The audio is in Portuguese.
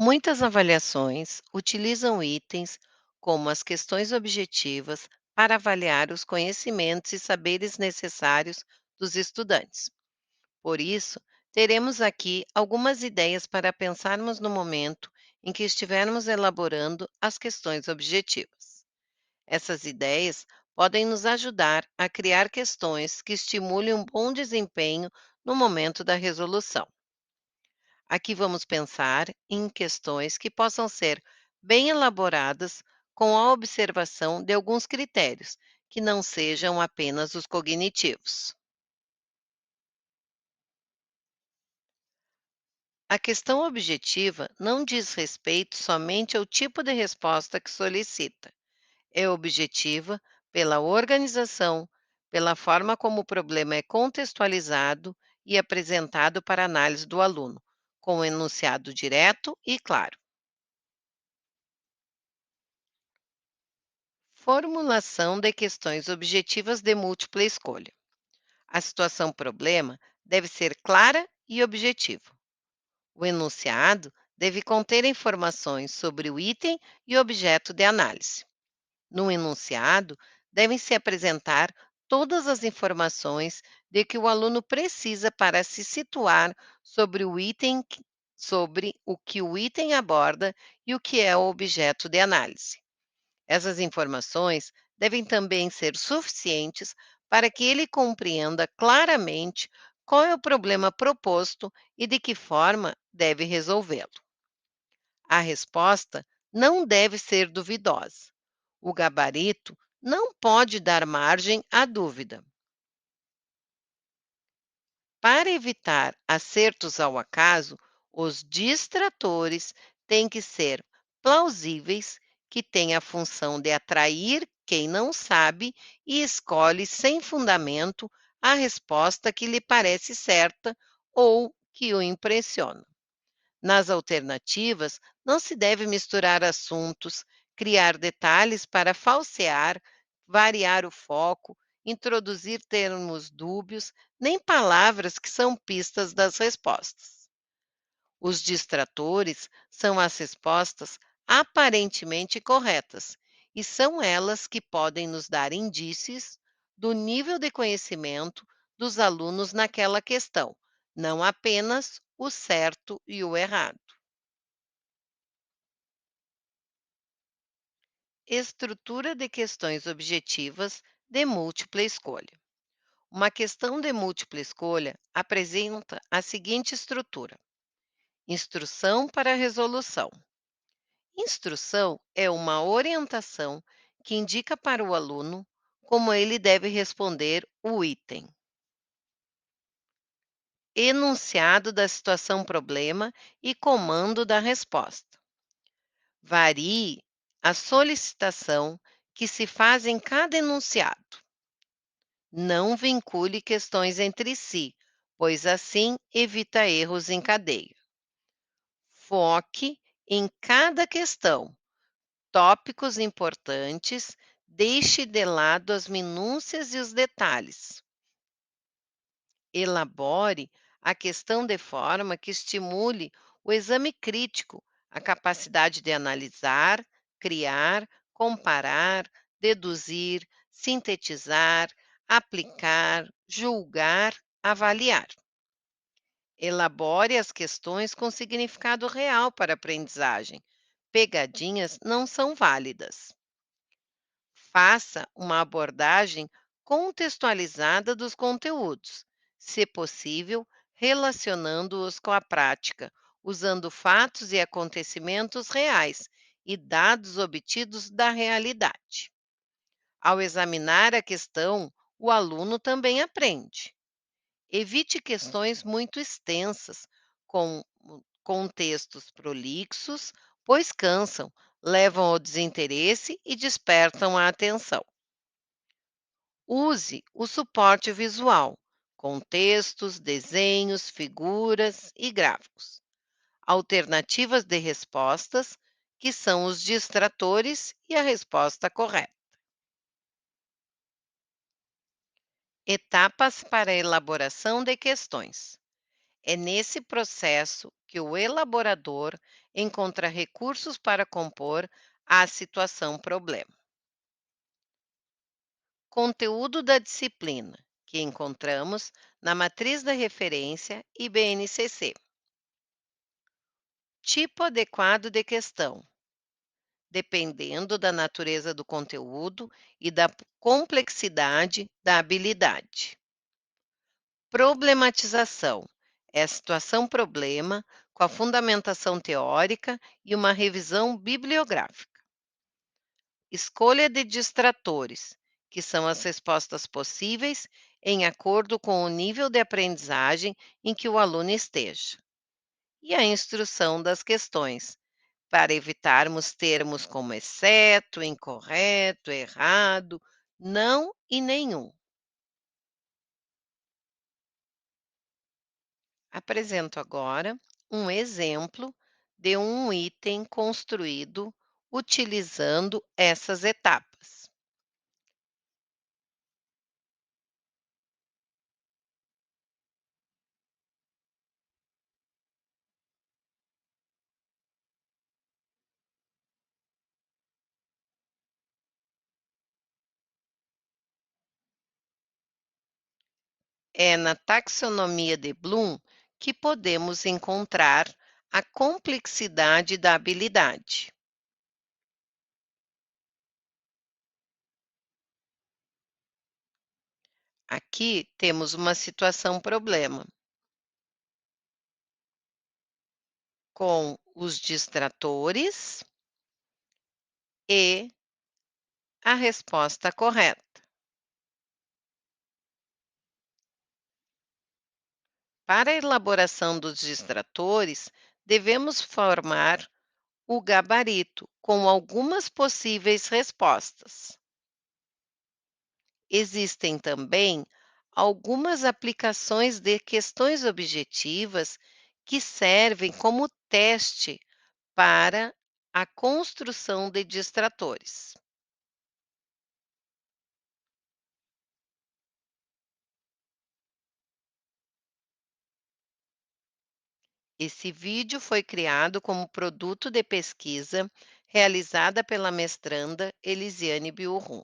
Muitas avaliações utilizam itens como as questões objetivas para avaliar os conhecimentos e saberes necessários dos estudantes. Por isso, teremos aqui algumas ideias para pensarmos no momento em que estivermos elaborando as questões objetivas. Essas ideias podem nos ajudar a criar questões que estimulem um bom desempenho no momento da resolução. Aqui vamos pensar em questões que possam ser bem elaboradas com a observação de alguns critérios, que não sejam apenas os cognitivos. A questão objetiva não diz respeito somente ao tipo de resposta que solicita. É objetiva pela organização, pela forma como o problema é contextualizado e apresentado para análise do aluno, com um enunciado direto e claro. Formulação de questões objetivas de múltipla escolha. A situação problema deve ser clara e objetiva. O enunciado deve conter informações sobre o item e objeto de análise. No enunciado, devem se apresentar todas as informações de que o aluno precisa para se situar sobre o item, sobre o que o item aborda e o que é o objeto de análise. Essas informações devem também ser suficientes para que ele compreenda claramente qual é o problema proposto e de que forma deve resolvê-lo. A resposta não deve ser duvidosa. O gabarito não pode dar margem à dúvida. Para evitar acertos ao acaso, os distratores têm que ser plausíveis, que têm a função de atrair quem não sabe e escolhe sem fundamento a resposta que lhe parece certa ou que o impressiona. Nas alternativas, não se deve misturar assuntos, criar detalhes para falsear, variar o foco, introduzir termos dúbios, nem palavras que são pistas das respostas. Os distratores são as respostas aparentemente corretas, e são elas que podem nos dar indícios do nível de conhecimento dos alunos naquela questão, não apenas o certo e o errado. Estrutura de questões objetivas de múltipla escolha. Uma questão de múltipla escolha apresenta a seguinte estrutura: instrução para a resolução. Instrução é uma orientação que indica para o aluno como ele deve responder o item. Enunciado da situação problema e comando da resposta. Varie a solicitação que se faz em cada enunciado. Não vincule questões entre si, pois assim evita erros em cadeia. Foque em cada questão, tópicos importantes, deixe de lado as minúcias e os detalhes. Elabore a questão de forma que estimule o exame crítico, a capacidade de analisar, criar, comparar, deduzir, sintetizar, aplicar, julgar, avaliar. Elabore as questões com significado real para a aprendizagem. Pegadinhas não são válidas. Faça uma abordagem contextualizada dos conteúdos, se possível, relacionando-os com a prática, usando fatos e acontecimentos reais e dados obtidos da realidade. Ao examinar a questão, o aluno também aprende. Evite questões muito extensas, com contextos prolixos, pois cansam, levam ao desinteresse e despertam a atenção. Use o suporte visual, com textos, desenhos, figuras e gráficos. Alternativas de respostas, que são os distratores e a resposta correta. Etapas para a elaboração de questões. É nesse processo que o elaborador encontra recursos para compor a situação problema. Conteúdo da disciplina, que encontramos na matriz da referência e BNCC. Tipo adequado de questão, dependendo da natureza do conteúdo e da complexidade da habilidade. Problematização é a situação-problema com a fundamentação teórica e uma revisão bibliográfica. Escolha de distratores, que são as respostas possíveis em acordo com o nível de aprendizagem em que o aluno esteja. E a instrução das questões, para evitarmos termos como exceto, incorreto, errado, não e nenhum. Apresento agora um exemplo de um item construído utilizando essas etapas. É na taxonomia de Bloom que podemos encontrar a complexidade da habilidade. Aqui temos uma situação-problema, com os distratores e a resposta correta. Para a elaboração dos distratores, devemos formar o gabarito com algumas possíveis respostas. Existem também algumas aplicações de questões objetivas que servem como teste para a construção de distratores. Esse vídeo foi criado como produto de pesquisa realizada pela mestranda Elisiane Biurrum.